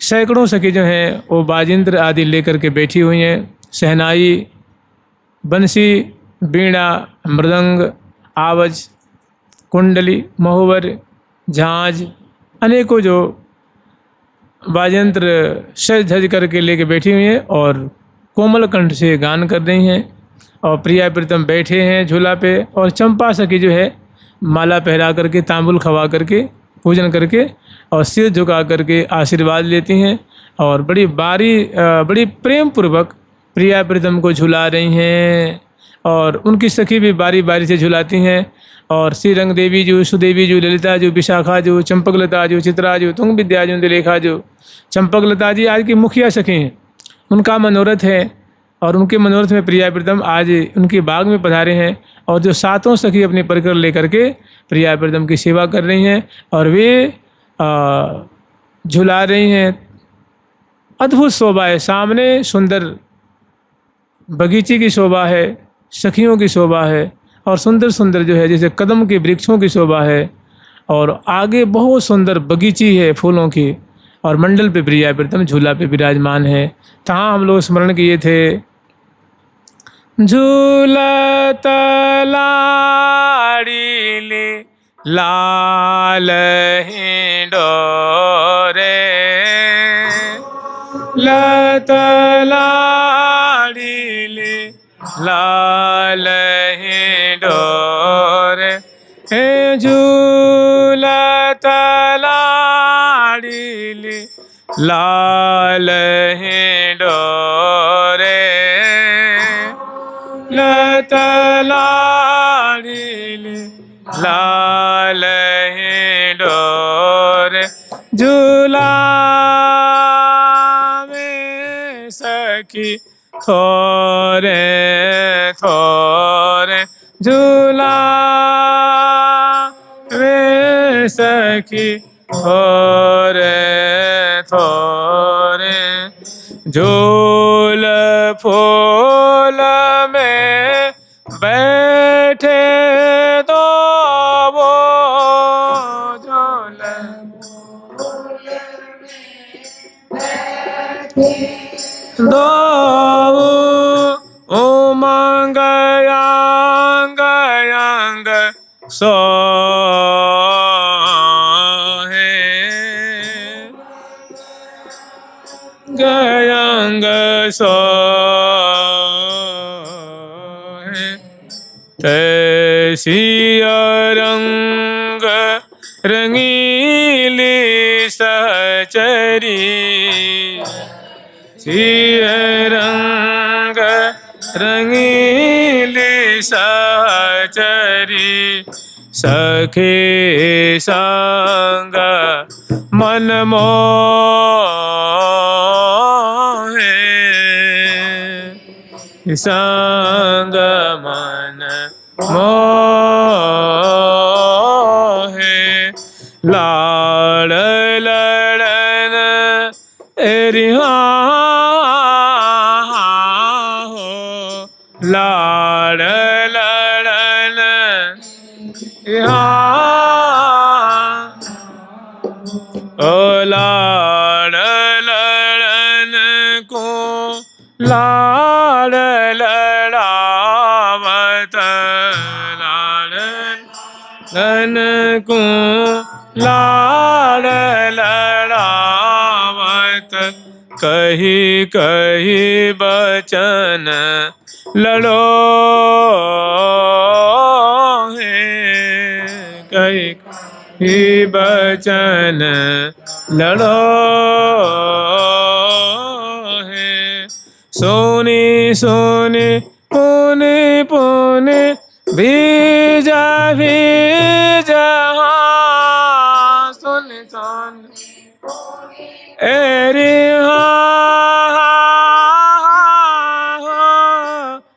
सैकड़ों सखी जो हैं वो बाजिंत्र आदि लेकर के बैठी हुई हैं। शहनाई, बंसी, बीणा, मृदंग, आवज, कुंडली, महुवर, झांझ, अनेकों जो बाजंत्र सज धज करके लेके बैठी हुई हैं और कोमल कंठ से गान कर रही हैं। और प्रिया प्रीतम बैठे हैं झूला पे, और चंपा सखी जो है माला पहरा करके, तांबुल खवा करके, पूजन करके और सिर झुका करके आशीर्वाद लेती हैं और बड़ी प्रेम पूर्वक प्रिया प्रीतम को झुला रही हैं। और उनकी सखी भी बारी बारी से झुलाती हैं। और श्री रंग देवी जो, सुदेवी जो, ललिता जो, विशाखा जो, चंपकलता जो, चित्रा जो, तुंग विद्या जो, दिलेखा जो। चंपकलता जी आज की मुखिया सखी हैं, उनका मनोरथ है और उनके मनोरथ में प्रिया प्रीतम आज उनके बाग में पधारे हैं। और जो सातों सखी अपनी परिकर लेकर के प्रिया प्रीतम की सेवा कर रही हैं और वे झुला रही हैं। अद्भुत शोभा है, सामने सुंदर बगीचे की शोभा है, सखियों की शोभा है और सुंदर सुंदर जो है जैसे कदम के वृक्षों की शोभा है। और आगे बहुत सुंदर बगीची है फूलों की, और मंडल पे प्रिया प्रीतम झूला पे विराजमान है। तहाँ हम लोग स्मरण किए थे, झूलत लाड़ीली लाल हिंडोरे, लत लाड़ीली लाल हिंडोरे, हे झूलत लाड़ीली लाल हिंडोरे, लत लाड़ीली लाल हिंडोरे, झूला में सखी थोरे थोरे, झूला में सखी थोरे थोरे, झूल फूल में बैठे तो वो झूल दो उमंग अंग अंग सोहे, गयंग सोहे, तैसी रंग रंगीली सहचरी, सिय रंग रंगीली सहचरी, सखे संग मन मोहे, संग मन मोहे, लाड़ लड़न एरिहा हो, लाड़ लड़न ओ लाड़ लड़न को लाड़ लड़ावत, लाड़ लड़न को लाड़ लड़ावत, कही कही बचन लड़ो है, कही कही बचन लड़ो है, सोनी सोनी पुने पुने भीजा भीजा, सुन सुन एरे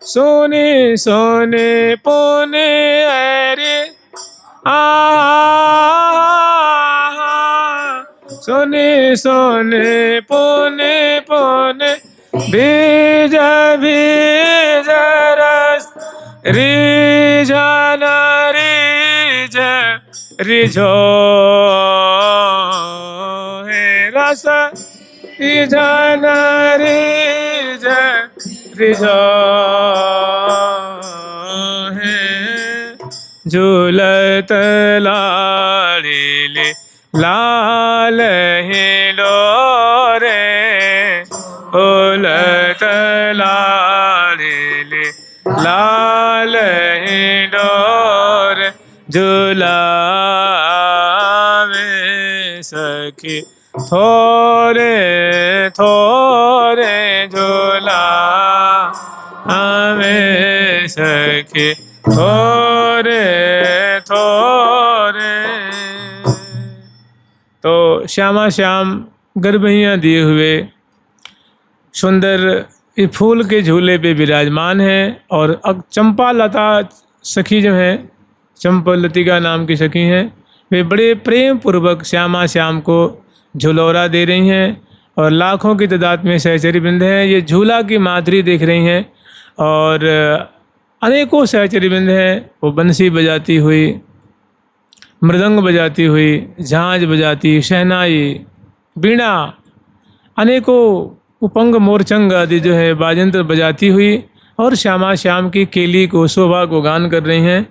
सोने सोने पुने एरे सोने सोने पुने पुने बीज बीज रस रिझन रिझ रिझो है रस रिझन रिझ रिझाहे झूलत लाड़िले लाल ही डोरे झूलत लाड़िले लाल ही डोरे झूलावे सखी थोरे थोरे झूला हमें सखी थोरे थोरे। तो श्यामा श्याम गर्भैया दिए हुए सुंदर इस फूल के झूले पे विराजमान है। और चंपा लता सखी जो हैं, चंपा लतिका नाम की सखी हैं, वे बड़े प्रेम पूर्वक श्यामा श्याम को झुलौरा दे रही हैं। और लाखों की तादाद में सहचरी वृंद हैं, ये झूला की माधुरी देख रही हैं। और अनेकों सहचरी वृंद हैं, वो बंसी बजाती हुई, मृदंग बजाती हुई, झांझ बजाती, शहनाई, बीणा, अनेकों उपंग मोरचंग आदि जो है बाजंत्र बजाती हुई और श्यामा श्याम की केली को शोभा को गान कर रही हैं।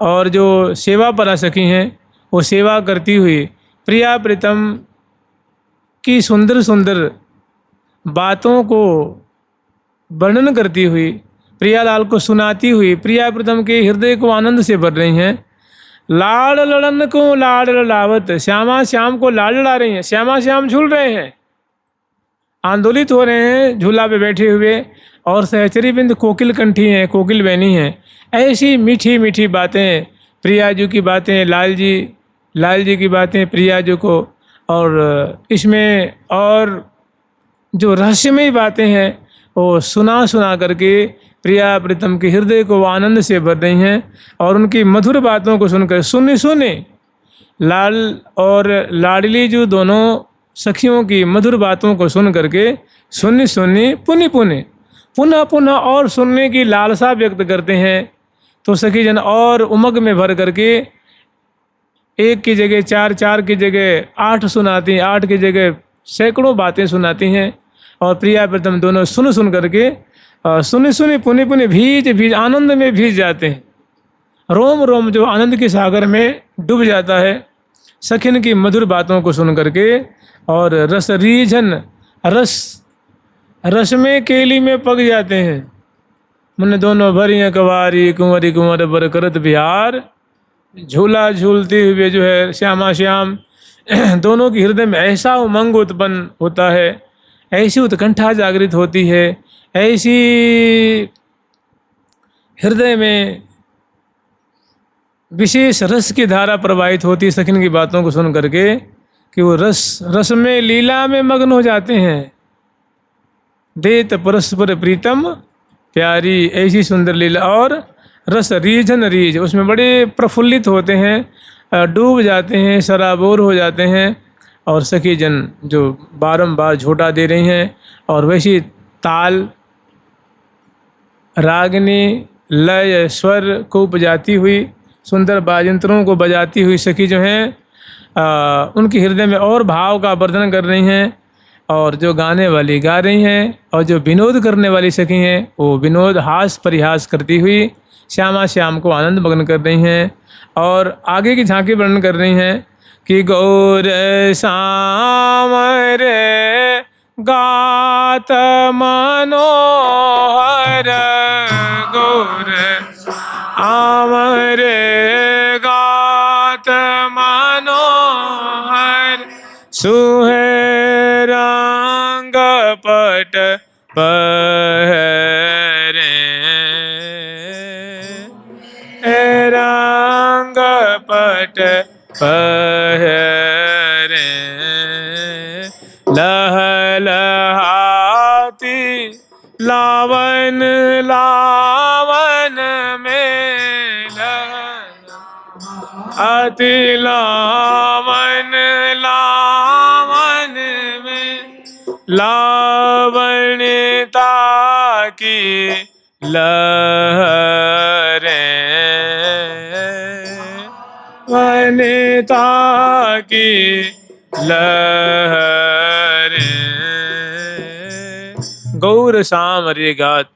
और जो सेवा परासखी हैं वो सेवा करती हुई प्रिया प्रीतम की सुंदर सुंदर बातों को वर्णन करती हुई, प्रियालाल को सुनाती हुई प्रिया प्रीतम के हृदय को आनंद से भर रही हैं। लाड़ लड़न को लाड़ लड़ावत, श्यामा श्याम को लाड़ लड़ा रही हैं। श्यामा श्याम झूल रहे हैं, आंदोलित हो रहे हैं झूला पे बैठे हुए। और सहचरी बिंद कोकिल कंठी हैं, कोकिल बहनी हैं। ऐसी मीठी मीठी बातें, प्रिया जी की बातें, लाल जी की बातें प्रिया जी को, और इसमें और जो रहस्यमय बातें हैं वो सुना सुना करके प्रिया प्रीतम के हृदय को वो आनंद से भर रही हैं। और उनकी मधुर बातों को सुनकर सुने सुने लाल और लाडली जो दोनों सखियों की मधुर बातों को सुन करके सुनी सुनी पुनि पुनि पुनः पुनः और सुनने की लालसा व्यक्त करते हैं। तो सखी जन और उमंग में भर करके एक की जगह चार, चार की जगह 8 सुनाती हैं, 8 की जगह सैकड़ों बातें सुनाती हैं। और प्रिया प्रीतम दोनों सुन सुन करके सुनी सुनी पुनि पुनि भीज भीज आनंद में भीज जाते हैं। रोम रोम जो आनंद के सागर में डूब जाता है सखिन की मधुर बातों को सुन करके। और रस रीझन रस में केली में पक जाते हैं। मन दोनों भरियाँ कवारी कुंवरी कुंवर बर करत बिहार, झूला झूलते हुए जो है श्यामा श्याम दोनों के हृदय में ऐसा उमंग उत्पन्न होता है, ऐसी उत्कंठा जागृत होती है, ऐसी हृदय में विशेष रस की धारा प्रवाहित होती है सखिन की बातों को सुन करके कि वो रस में लीला में मग्न हो जाते हैं। देत परस्पर प्रीतम प्यारी, ऐसी सुंदर लीला। और रस रीझन रीझ, उसमें बड़े प्रफुल्लित होते हैं, डूब जाते हैं, सराबोर हो जाते हैं। और सखी जन जो बारंबार झोटा दे रही हैं और वैसी ताल रागनी लय स्वर को बजाती हुई, सुंदर बाजंत्रों को बजाती हुई सखी जो हैं उनके हृदय में और भाव का वर्धन कर रही हैं। और जो गाने वाली गा रही हैं और जो विनोद करने वाली सखी हैं वो विनोद हास परिहास करती हुई श्यामा श्याम को आनंद मग्न कर रही हैं। और आगे की झांकी वर्णन कर रही हैं कि गौर श्याम रे गात मनोहर, गौर श्याम रे गात मनोहर, सुहे रंग पट पहरे, रंग पट पहरे, लह लहाती लावन लावन में, लहाती लावन लावन में, लावण्यता की लहरें, वनिता की लहरें, गौर सामरे गात।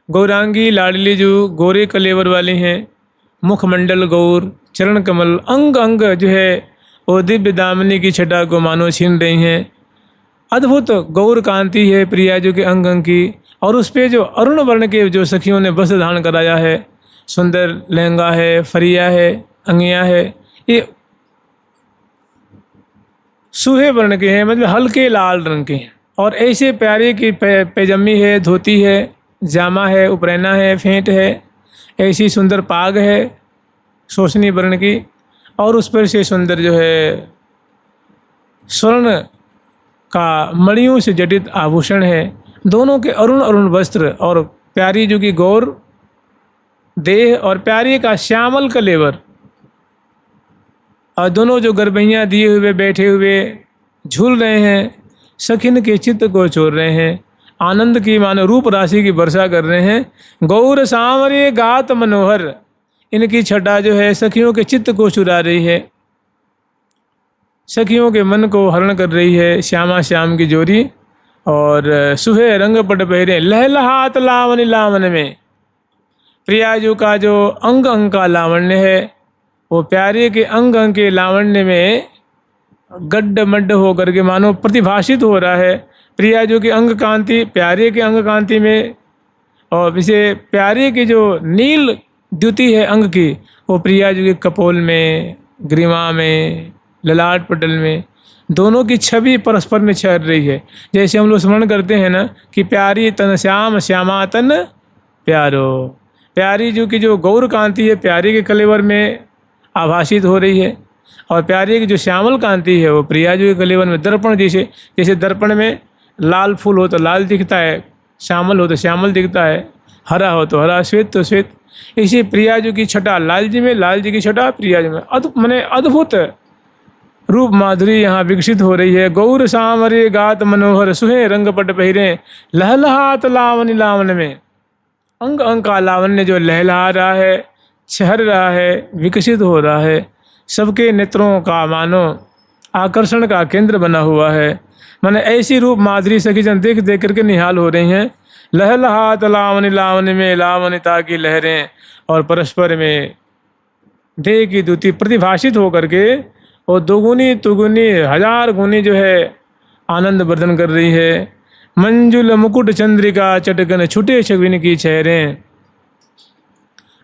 गौरांगी लाडली जो गोरे कलेवर वाली हैं, मुखमंडल गौर, चरण कमल, अंग अंग जो है वो दिव्य दामिनी की छटा को मानो छीन रही हैं। अद्भुत गौर कांति है प्रिया जो के अंग अंग की, और उस पे जो अरुण वर्ण के जो सखियों ने वस्त्र धारण कराया है, सुंदर लहंगा है, फरिया है, अंगिया है, ये सूहे वर्ण के हैं, मतलब हल्के लाल रंग के हैं। और ऐसे प्यारे की पैजमी है, धोती है, जामा है, उपरैना है, फेंट है, ऐसी सुंदर पाग है शोषनी वर्ण की, और उस पर से सुंदर जो है स्वर्ण का मणियों से जटित आभूषण है। दोनों के अरुण अरुण वस्त्र, और प्यारी जो की गौर देह और प्यारी का श्यामल कलेवर, और दोनों जो गरबैयाँ दिए हुए बैठे हुए झूल रहे हैं, सखिन के चित्त को चोर रहे हैं, आनंद की मानो रूप राशि की वर्षा कर रहे हैं। गौर सांवरे गात मनोहर, इनकी छटा जो है सखियों के चित्त को चुरा रही है, सखियों के मन को हरण कर रही है। श्यामा श्याम की जोरी, और सुहे रंग पट पहरे लहलहात लावन लावन में। प्रियाजू का जो अंग अंग का लावण्य है, वो प्यारे के अंग अंग के लावण्य में गड्ढ मड्ढ होकर के मानो प्रतिभाषित हो रहा है। प्रियाजू की अंग कांति प्यारे के अंग कांति में, और इसे प्यारे की जो नील द्युति है अंग की, वो प्रियाजू के कपोल में, ग्रीवा में, ललाट पटल में, दोनों की छवि परस्पर में छर रही है। जैसे हम लोग स्मरण करते हैं ना कि प्यारी तन श्याम, श्यामा तन प्यारो। प्यारी जो की जो गौर कांति है प्यारी के कलेवर में आभाषित हो रही है, और प्यारी की जो श्यामल कांति है वो प्रियाजू के कलेवर में दर्पण जैसे, जैसे दर्पण में लाल फूल हो तो लाल दिखता है, श्यामल हो तो श्यामल दिखता है, हरा हो तो हरा, श्वेत तो श्वेत, इसी प्रियाजू की छटा लाल जी में, लाल जी की छटा प्रियाजू में। माने अद्भुत रूप माधुरी यहाँ विकसित हो रही है। गौर सामरे गात मनोहर, सुहे रंग पट पहिरे लहलहात लावन लावन में। अंग अंग का लावण्य जो लहलहा रहा है, छहर रहा है, विकसित हो रहा है, सबके नेत्रों का मानो आकर्षण का केंद्र बना हुआ है। माने ऐसी रूप माधुरी सखी जन देख देख करके निहाल हो रही हैं। लहलहात लावन लावन में, लावनिता की लहरें, और परस्पर में देह की द्युति प्रतिभाषित होकर के और दोगुनी तुगुनी हजार गुनी जो है आनंद वर्धन कर रही है। मंजुल मुकुट चंद्रिका चटकन छुटे छविन की चेहरें,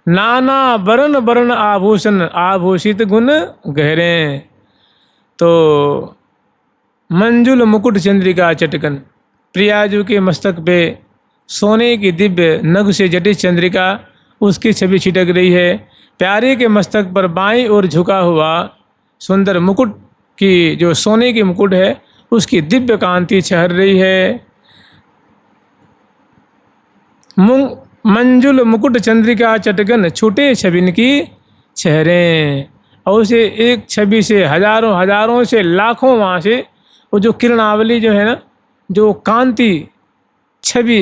नाना बरन बरन आभूषण आभूषित गुण गहरे। तो मंजुल मुकुट चंद्रिका चटकन, प्रियाजू के मस्तक पे सोने की दिव्य नग से जटित चंद्रिका, उसकी छवि छिटक रही है। प्यारे के मस्तक पर बाईं ओर झुका हुआ सुंदर मुकुट की जो सोने की मुकुट है उसकी दिव्य कांति छहर रही है। मंजुल मुकुट चंद्रिका चटकन छूटे छबिन की चेहरें, और उसे एक छवि से हजारों हजारों से लाखों वहाँ से वो जो किरणावली जो है ना, जो कांति छवि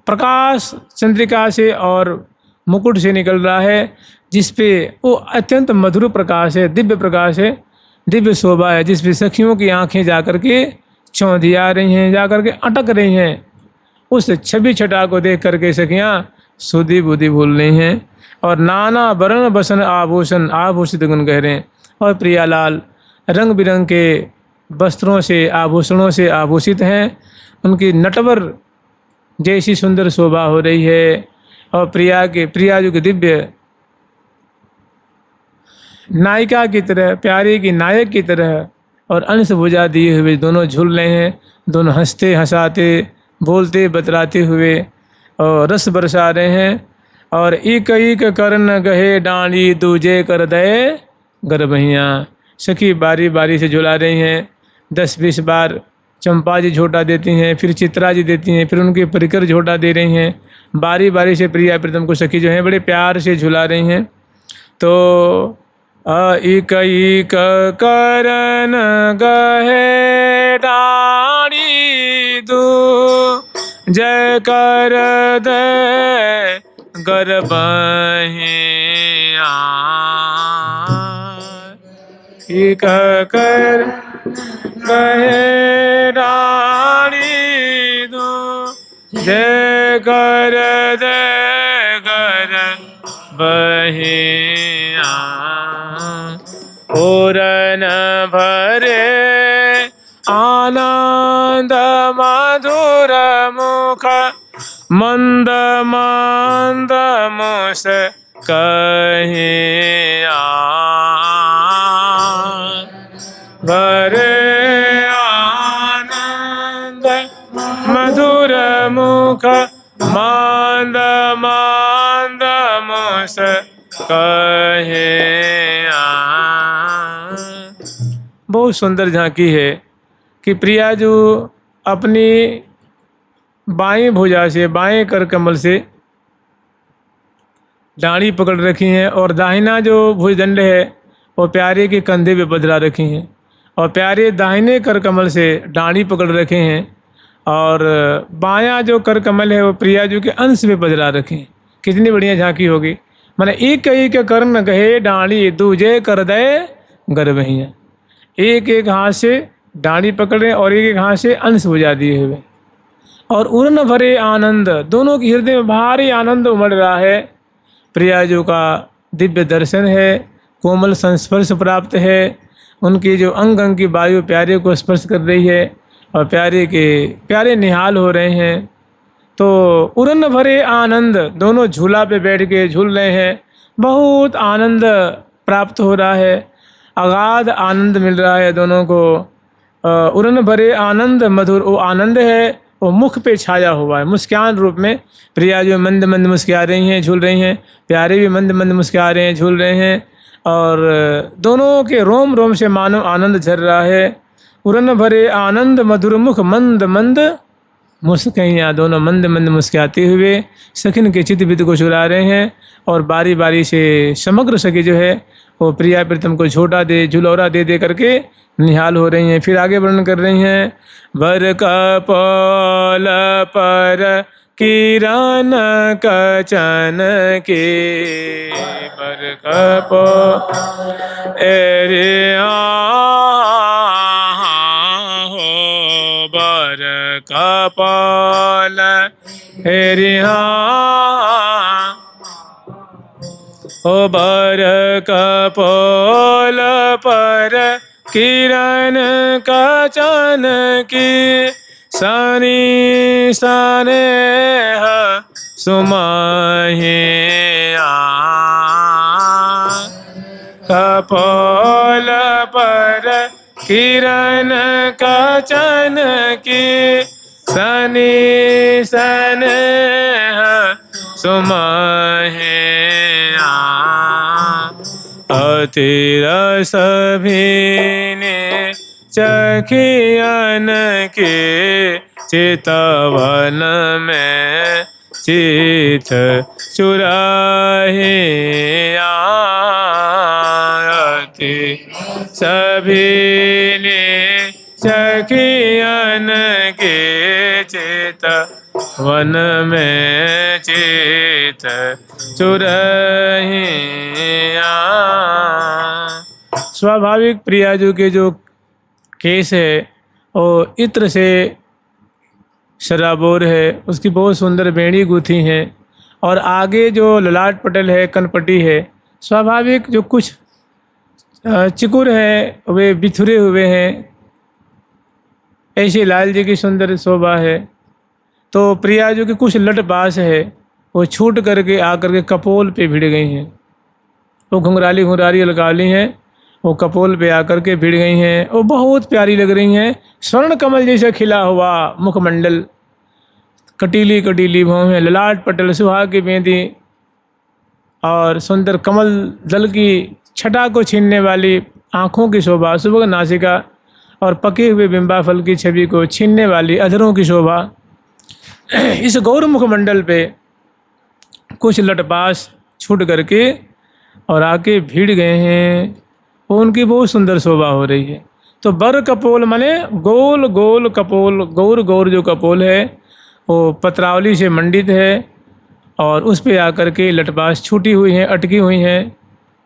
प्रकाश चंद्रिका से और मुकुट से निकल रहा है, जिस पे वो अत्यंत मधुर प्रकाश है, दिव्य प्रकाश है, दिव्य शोभा है, जिस पे सखियों की आंखें जाकर के चौंधिया रही हैं, जाकर के अटक रही हैं। उस छवि छटा को देख करके सखियाँ सुधि बुद्धि भूल रही हैं। और नाना वर्ण बसन आभूषण आभूषित गुण कह रहे हैं। और प्रियालाल रंग बिरंग के वस्त्रों से आभूषणों से आभूषित हैं, उनकी नटवर जैसी सुंदर शोभा हो रही है। और प्रियाजू की दिव्य नायिका की तरह, प्यारी की नायक की तरह और अंश भुजा दिए हुए दोनों झूल रहे हैं। दोनों हंसते हंसाते बोलते बतराते हुए और रस बरसा रहे हैं। और एक एक करन गहे डांडी दूजे कर दे गरबहियाँ, सखी बारी बारी से झुला रही हैं। 10-20 बार चंपा जी झोटा देती हैं, फिर चित्रा जी देती हैं, फिर उनके परिकर झोटा दे रही हैं। बारी बारी से प्रिया प्रीतम को सखी जो हैं बड़े प्यार से झुला रही हैं। तो एक एक करन गहे डांडी दू जय कर दे गरबहियाँ, एक कर गहे डांडी दू जय कर दे कर बहिया पूरन भरे आनंद मधुर मुख मंद मंद मुस कहिया भरे आनंद मधुर मुख मंद मंद मुस कहिया। बहुत सुंदर झांकी है कि प्रिया जो अपनी बाएं भुजा से बाएं कर कमल से डांडी पकड़ रखी हैं और दाहिना जो भुजदंड है वो प्यारे के कंधे पे बदला रखी हैं और प्यारे दाहिने कर कमल से डांडी पकड़ रखे हैं और बायां जो कर कमल है वो प्रिया जी के अंश पे बदला रखे हैं। कितनी बढ़िया झांकी होगी। माने एक एक कर्ण गहे डांडी दूजे कर दे गरबहिया। एक एक हाथ से डांडी पकड़े और एक एक हाथ से अंश बुझा दिए हुए और उड़न भरे आनंद, दोनों के हृदय में भारी आनंद उमड़ रहा है। प्रियाजू का दिव्य दर्शन है, कोमल संस्पर्श प्राप्त है, उनकी जो अंग अंग की वायु प्यारे को स्पर्श कर रही है और प्यारे निहाल हो रहे हैं। तो उड़न भरे आनंद, दोनों झूला पे बैठ के झूल रहे हैं, बहुत आनंद प्राप्त हो रहा है, अगाध आनंद मिल रहा है दोनों को। उड़न भरे आनंद मधुर, वो आनंद है वो मुख पे छाया हुआ है, मुस्कान रूप में। प्रिया जो मंद मंद मुस्कुरा रही हैं, झूल रही हैं, प्यारे भी मंद मंद मुस्कुरा रहे हैं, झूल रहे हैं और दोनों के रोम रोम से मानो आनंद झर रहा है। उड़न भरे आनंद मधुर मुख मंद मंद मुस्कैया, दोनों मंद मंद मुस्कुराते हुए सखिन के चित्त वित्त को चुरा रहे हैं और बारी बारी से समग्र सखी जो है वो प्रिया प्रीतम को झोटा दे झुलौरा दे दे करके निहाल हो रही हैं। फिर आगे वर्णन कर रही हैं। बर कपोल पर किरण कचन के बर कपो एरे हो बर कपोल एरे ओ बर कपोल पर किरण कचन की सनी सनेह सुमहिया कपोल पर किरण कचन की सनी सनेह सुमहिया अति रस भीने चखियन के चितवन में चित चुराहे अति सभी ने चखियन के चित वन में चित चुराहे। स्वाभाविक प्रियाजू के जो केस है वो इत्र से शराबोर है, उसकी बहुत सुंदर बेड़ी गूथी हैं और आगे जो ललाट पटल है कनपटी है, स्वाभाविक जो कुछ चिकुर है वे बिथुरे हुए हैं। ऐसे लाल जी की सुंदर शोभा है। तो प्रियाजू की कुछ लट बास है वो छूट करके आकर के कपोल पे भिड़ गई हैं। वो घुंघराली घुंघराली अलगावली हैं, वो कपोल पे आकर के भिड़ गई हैं। वो बहुत प्यारी लग रही हैं। स्वर्ण कमल जैसा खिला हुआ मुखमंडल, कटीली कटीली भौहें, ललाट पटल, सुहाग की बेंदी और सुंदर कमल दल की छटा को छीनने वाली आँखों की शोभा, सुबह नासिका और पके हुए बिंबा फल की छवि को छीनने वाली अधरों की शोभा। इस गौर मुखमंडल पे कुछ लटपास छूट करके और आके भीड़ गए हैं। वो उनकी बहुत सुंदर शोभा हो रही है। तो बर कपोल माने गोल गोल कपोल, गौर गौर जो कपोल है वो पत्रावली से मंडित है और उस पे आकर के लटपास छूटी हुई हैं, अटकी हुई हैं।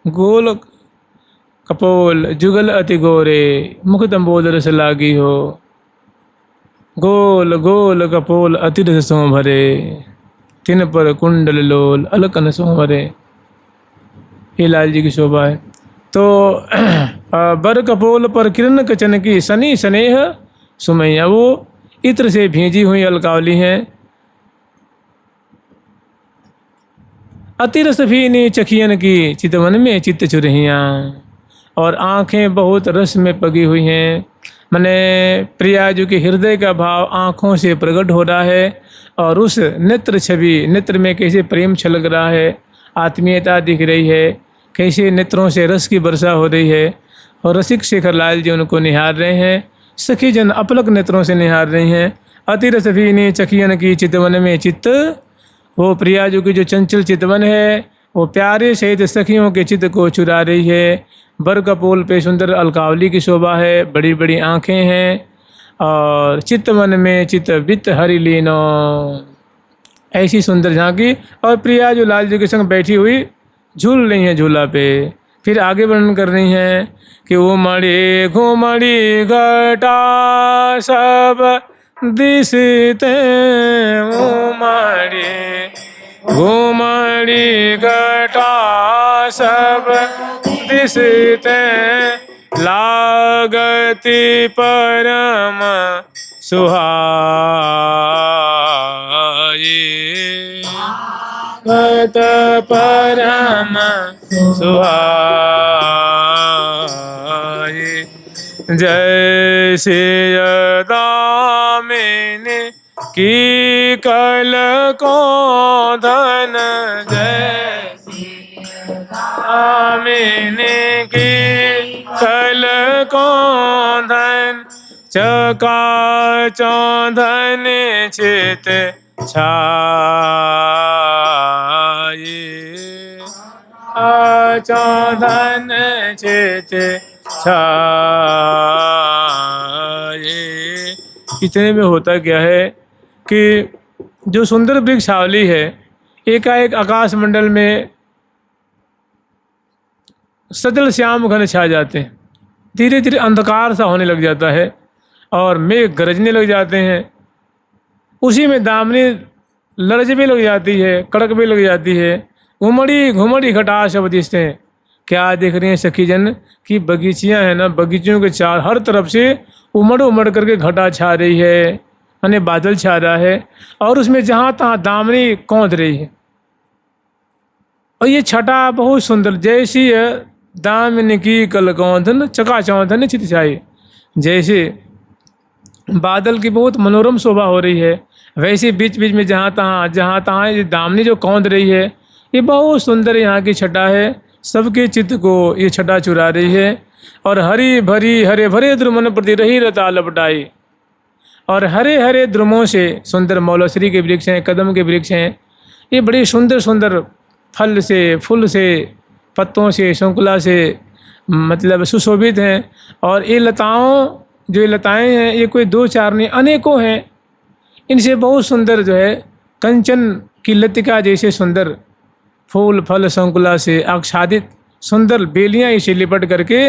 गोल कपोल जुगल अति गोरे मुख तंबोद रस लागी हो। गोल गोल कपोल अतिरस सो भरे, तिन पर कुंडल लोल अलकन सो भरे। ये लाल जी की शोभा है। तो बर कपोल पर किरण कचन की सनी स्नेह सुमैया, वो इत्र से भेजी हुई अलकावली हैं। अतिरस भीनी चखियन की चितवन में चित्त चुरहियाँ, और आँखें बहुत रस में पगी हुई हैं। मैंने प्रियाजू के हृदय का भाव आँखों से प्रकट हो रहा है, और उस नेत्र छवि, नेत्र में कैसे प्रेम छलक रहा है, आत्मीयता दिख रही है, कैसे नेत्रों से रस की वर्षा हो रही है। और रसिक शेखर लाल जी उनको निहार रहे हैं, सखी जन अपलक नेत्रों से निहार रही हैं। अतिरस भीनी चखियन की चितवन में चित्त, वो प्रियाजू की जो चंचल चितवन है वो प्यारे सहित सखियों के चित्त को चुरा रही है। बर कपोल पे सुंदर अलकावली की शोभा है, बड़ी बड़ी आँखें हैं, और चित्तवन में चित्त वित्त हरि लीनो, ऐसी सुंदर झांकी। और प्रिया जो लाल जी के संग बैठी हुई झूल रही हैं झूला पे। फिर आगे वर्णन कर रही हैं कि उमड़ी घुमड़ी घटा सब दिसते, उमड़ी घुमड़ी घटा सब दिसते, लागति परम सुहाई, भक्त परम सुहाई। जैसे दामिनी की कल को धन, जैसे दामिनी की कल को धन, चका चौधन चित छाई, चौधन चित छाई। इतने में होता क्या है कि जो सुंदर वृक्षावली है, एकाएक आकाश मंडल में सजल श्याम घन छा जाते हैं, धीरे धीरे अंधकार सा होने लग जाता है, और मेघ गरजने लग जाते हैं। उसी में दामिनी लरज भी लग जाती है, कड़क भी लग जाती है। उमड़ी घुमड़ी घटा शब्द इससे क्या देख रही हैं सखी जन की बगीचियाँ हैं ना, बगीचों के चार हर तरफ से उमड़ उमड़ करके घटा छा रही है, माने बादल छा रहा है, और उसमें जहाँ तहाँ दामिनी कौंध रही है। और ये छटा बहुत सुंदर, जैसी है दामिनी की कल कौंधन चका चौंधन चित छाई, जैसे बादल की बहुत मनोरम शोभा हो रही है, वैसे बीच बीच में जहाँ तहाँ ये दामिनी जो कौंध रही है, ये बहुत सुंदर यहाँ की छटा है, सबके चित्त को ये छटा चुरा रही है। और हरी भरी हरे भरे द्रुमन प्रति रही रता लपटाई, और हरे हरे द्रुमों से सुंदर मौलश्री के वृक्ष हैं, कदम के वृक्ष हैं, ये बड़ी सुंदर सुंदर फल से, फूल से, पत्तों से, शंकुला से मतलब सुशोभित हैं। और ये लताओं, जो ये लताएँ हैं, ये कोई दो चार नहीं, अनेकों हैं। इनसे बहुत सुंदर जो है कंचन की लतिका जैसे सुंदर फूल फल शंकुला से आच्छादित सुंदर बेलियां इसे लिपट करके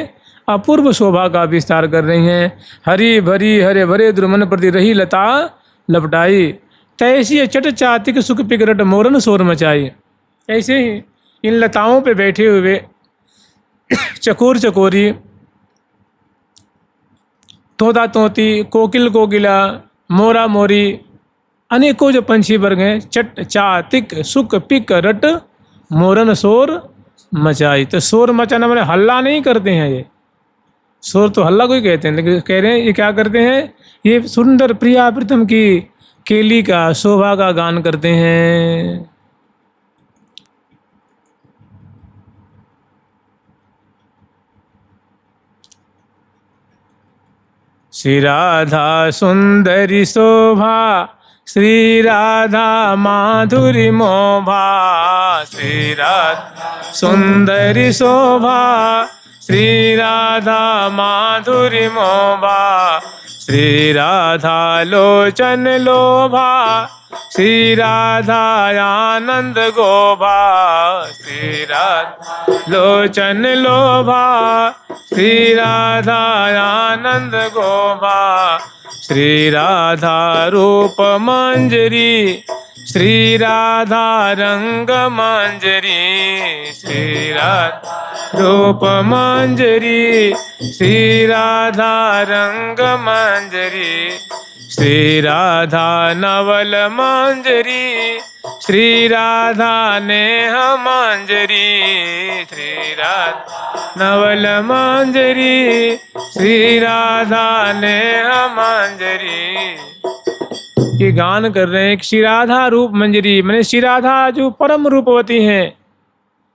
अपूर्व शोभा का विस्तार कर रही हैं। हरी भरी हरे भरे द्रुमन प्रति रही लता लपटाई, तैसी चट चातिक सुख पिकरट मोरन शोर मचाई। ऐसे ही इन लताओं पे बैठे हुए चकोर चकोरी, तोता तोती, कोकिल कोकिला, मोरा मोरी, अनेकों जो पंछी वर्ग हैं, चट चातिक सुख पिक रट मोरन शोर मचाई। तो शोर मचाना मैंने हल्ला नहीं करते हैं, ये शोर तो हल्ला कोई कहते हैं, लेकिन कह रहे हैं ये क्या करते हैं, ये सुंदर प्रिया प्रीतम की केली का शोभा का गान करते हैं। श्री राधा सुंदरी शोभा, श्री राधा माधुरी मोभा, श्री राधा सुंदरी शोभा, श्री राधा माधुरी मोभा, श्री राधा लोचन लोभा, श्री राधा आनंद गोभा, श्री राधा लोचन लोभा, श्री राधा आनंद गोभा, श्री राधा रूप मंजरी, श्री राधा रंग मंजरी, श्री राधा रूप मंजरी, श्री राधा रंग मंजरी, श्री राधा नवल मंजरी, श्री राधा नेह मंजरी, श्री राधा नवल मंजरी, श्री राधा नेह मंजरी। ये गान कर रहे हैं कि श्री राधा रूप मंजरी, मैंने श्री राधा जो परम रूपवती हैं,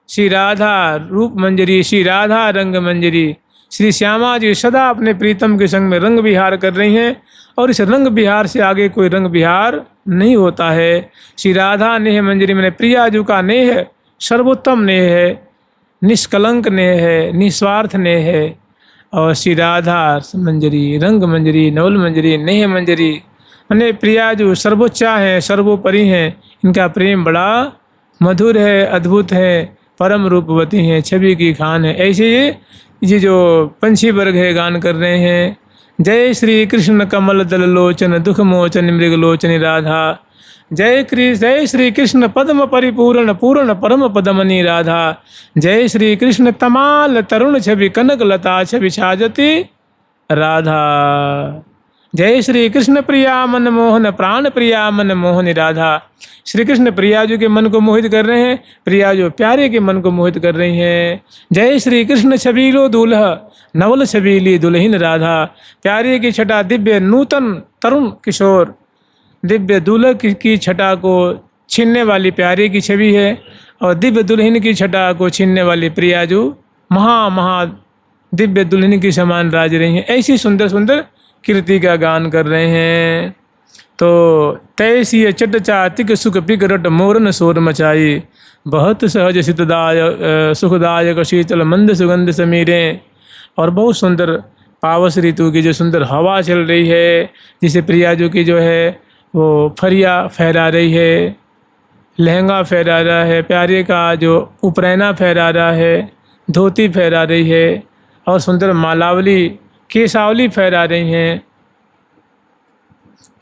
श्री राधा रूप मंजरी, श्री राधा रंग मंजरी। श्री श्यामा जी सदा अपने प्रीतम के संग में रंग विहार कर रही हैं और इस रंग विहार से आगे कोई रंग विहार नहीं होता है। श्री राधा नेह मंजरी मैंने प्रियाजू का नेह सर्वोत्तम नेह है, निष्कलंक नेह है, निस्वार्थ नेह है। और श्री राधा मंजरी, रंग मंजरी, नवल मंजरी, नेह मंजरी मैंने प्रियाजू सर्वोच्चा है, सर्वोपरि हैं। इनका प्रेम बड़ा मधुर है, अद्भुत है, परम रूपवती हैं, छवि की खान है। ऐसे ये जो पंछी वर्ग है गान कर रहे हैं। जय श्री कृष्ण कमल दल लोचन दुख मोचन मृग लोचनी राधा, जय श्री कृष्ण पद्म परिपूर्ण पूर्ण परम पदमनी राधा, जय श्री कृष्ण तमाल तरुण छवि कनक लता छवि छाजती राधा, जय श्री कृष्ण प्रिया मन मोहन प्राण प्रिया मन मोहन राधा। श्री कृष्ण प्रियाजू के मन को मोहित कर रहे हैं, प्रियाजू प्यारे के मन को मोहित कर रही हैं। जय श्री कृष्ण छबीलो दूल्हा नवल छबीली दुल्हिन राधा, प्यारे की छटा दिव्य नूतन तरुण किशोर, दिव्य दूल्हा की छटा को छीनने वाली प्यारे की छवि है और दिव्य दुल्हन की छटा को छीनने वाली प्रियाजू महा दिव्य दुल्हन की समान राज रही हैं। ऐसी सुंदर सुंदर कीर्ति का गान कर रहे हैं। तो तैसी चट चातिक सुख पिकरट मोरन शोर मचाई, बहुत सहज सितदायक सुखदायक शीतल मंद सुगंध समीरें। और बहुत सुंदर पावस ऋतु की जो सुंदर हवा चल रही है, जिसे प्रियाजू की जो है वो फरिया फहरा रही है, लहंगा फहरा रहा है, प्यारे का जो उपरैना फहरा रहा है, धोती फहरा रही है और सुंदर मालावली केसावली फहरा रही हैं।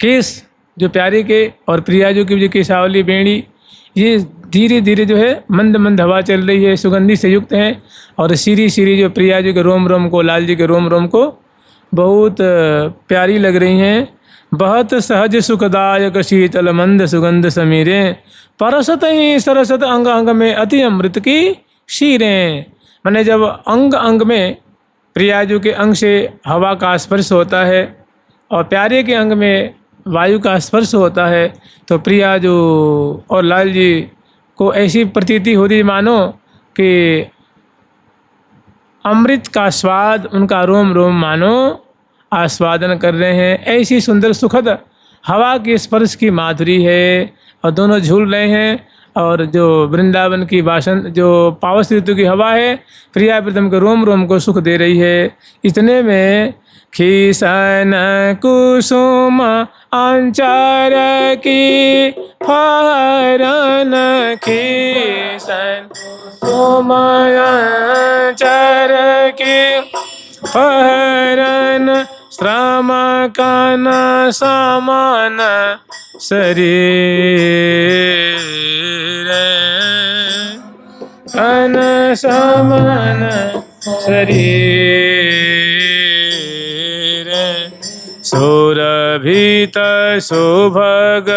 केस जो प्यारे के और प्रियाजू की जो केसावली बेड़ी, ये धीरे धीरे जो है मंद मंद हवा चल रही है, सुगंधी से युक्त हैं। और सीरी सीरी जो प्रियाजू के रोम रोम को, लाल जी के रोम रोम को बहुत प्यारी लग रही हैं। बहुत सहज सुखदायक शीतल मंद सुगंध समीरें, परसत ही सरसत अंग अंग में अति अमृत की शीरें। मैंने जब अंग अंग में प्रियाजू के अंग से हवा का स्पर्श होता है और प्यारे के अंग में वायु का स्पर्श होता है, तो प्रियाजू और लाल जी को ऐसी प्रतीति होती मानो कि अमृत का स्वाद उनका रोम रोम मानो आस्वादन कर रहे हैं। ऐसी सुंदर सुखद हवा के स्पर्श की माधुरी है और दोनों झूल रहे हैं। और जो वृंदावन की वासन जो पावस ऋतु की हवा है, प्रिया प्रीतम के रोम रोम को सुख दे रही है। इतने में खीसन कुसुम अंचार की फहरन, खीसन कुसुम अंचार की फहरन, श्रम कन समान शरीर, कन समान शरीर, सुरभित सुभग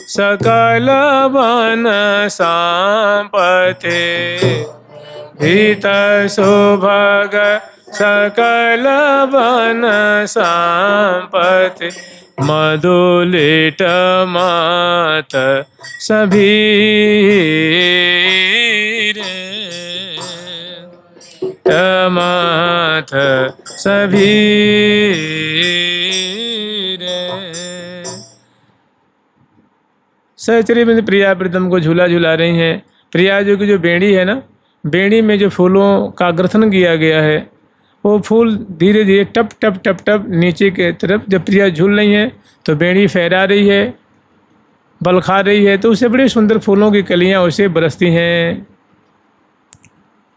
सकल वन संपत्ति, भीत सुभग सकल वन संपत्ति, मधुलिट मात सभीर, मात सभीर। सहचरी में प्रिया प्रीतम को झूला झूला रही हैं। प्रियाजू की जो बेड़ी है ना, बेड़ी में जो फूलों का ग्रथन किया गया है, वो फूल धीरे धीरे टप टप टप टप नीचे के तरफ जब प्रिया झूल रही है तो बेड़ी फहरा रही है, बलखा रही है, तो उससे बड़ी सुंदर फूलों की कलियां उसे बरसती हैं।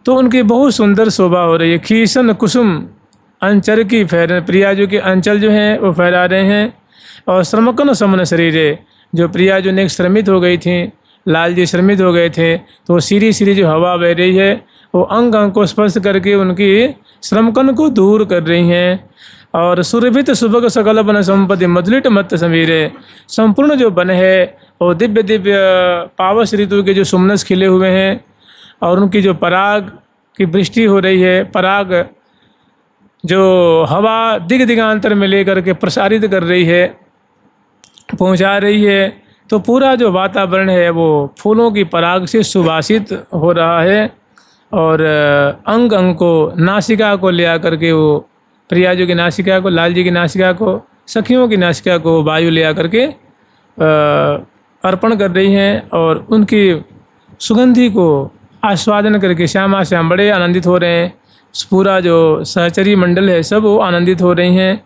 तो उनकी बहुत सुंदर शोभा हो रही है। खीसन कुसुम अंचल की फैर प्रिया जो कि अंचल जो हैं वो फैला रहे हैं। और श्रमकन समन शरीरे, जो प्रिया जो नेक श्रमित हो गई थी, लाल जी श्रमित हो गए थे, तो वो सीरी सीरी जो हवा बह रही है वो अंग अंग को स्पर्श करके उनकी श्रमकन को दूर कर रही हैं। और सुरभित सुभग सकल बन संपत्ति मधुलिट मत समीरे, संपूर्ण जो बन है वो दिव्य दिव्य पावस ऋतु के जो सुमनस खिले हुए हैं और उनकी जो पराग की वृष्टि हो रही है, पराग जो हवा दिग दिगांतर में लेकर के प्रसारित कर रही है, पहुंचा रही है, तो पूरा जो वातावरण है वो फूलों की पराग से सुवासित हो रहा है। और अंग अंग को, नासिका को ले आकर के वो प्रिया जी की नासिका को, लाल जी की नासिका को, सखियों की नासिका को वायु ले आकर के अर्पण कर रही हैं और उनकी सुगंधि को आस्वादन करके श्यामा श्याम बड़े आनंदित हो रहे हैं। पूरा जो सहचरी मंडल है सब वो आनंदित हो रही हैं।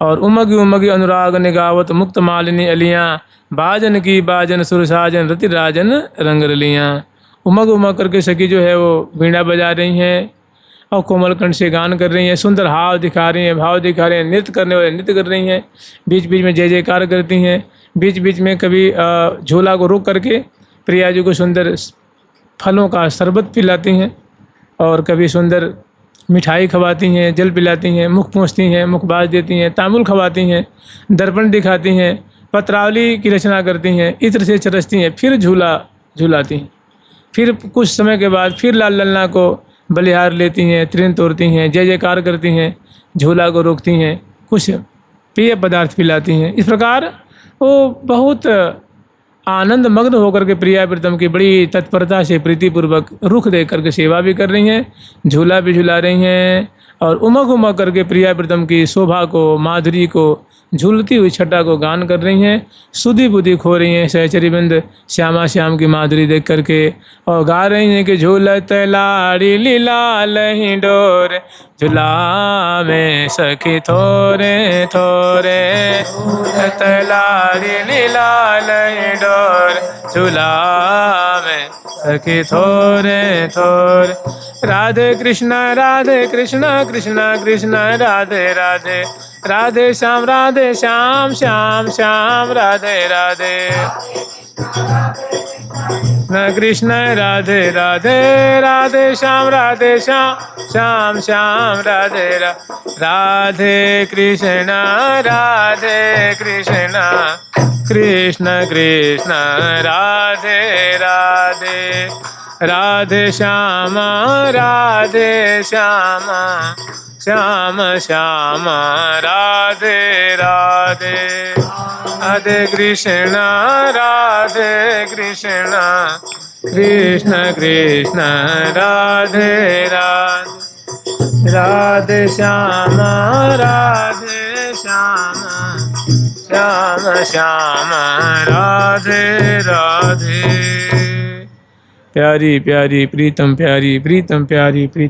और उमगी उमगी अनुराग निगावत मुक्त मालिनी अलियाँ, बाजन की बाजन सुरसाजन रति राजन रंग रलियाँ। उमग उमग करके सखी जो है वो वीणा बजा रही हैं और कोमल कंठ से गान कर रही हैं, सुंदर हाव दिखा रही हैं, भाव दिखा रही हैं, नृत्य करने वाले नृत्य कर रही हैं, बीच बीच में जय जयकार करती हैं, बीच बीच में कभी झोला को रोक करके प्रिया जी को सुंदर फलों का शरबत पिलाती हैं और कभी सुंदर मिठाई खवाती हैं, जल पिलाती हैं, मुख पोंछती हैं, मुखबाज देती हैं, तांबुल खवाती हैं, दर्पण दिखाती हैं, पत्रावली की रचना करती हैं, इत्र से चरसती हैं, फिर झूला झूलाती हैं, फिर कुछ समय के बाद फिर लाल ललना को बलिहार लेती हैं, त्रिन तोड़ती हैं, जय जयकार करती हैं, झूला को रोकती हैं, कुछ पेय पदार्थ पिलाती हैं। इस प्रकार वो बहुत आनंद मग्न होकर के प्रिया प्रीतम की बड़ी तत्परता से प्रीतिपूर्वक रुख दे करके सेवा भी कर रही हैं, झूला भी झूला रही हैं और उमग उमग करके प्रिया प्रीतम की शोभा को, माधुरी को, झूलती हुई छटा को गान कर रही हैं, सुधि बुद्धि खो रही हैं सहचरी बिंद श्यामा श्याम की माधुरी देख करके और गा रही हैं कि झूलत लाड़ी लीला लही डोर, झूला में सखी थोरे थोरे, झूलत लाड़ी लीला लही डोर, झूला में सखी थोरे थोरे। राधे कृष्ण कृष्ण कृष्ण राधे राधे, राधे श्याम श्याम श्याम राधे राधे, न कृष्ण राधे राधे, राधे श्याम श्याम श्याम राधे राधे कृष्ण कृष्ण कृष्ण राधे राधे, राधे श्याम श्याम श्याम राधे राधे, राधे कृष्ण कृष्ण कृष्ण राधे राधे, राधे श्याम श्याम श्याम राधे राधे। प्यारी प्यारी प्रीतम प्यारी प्रीतम प्यारी प्रीतम।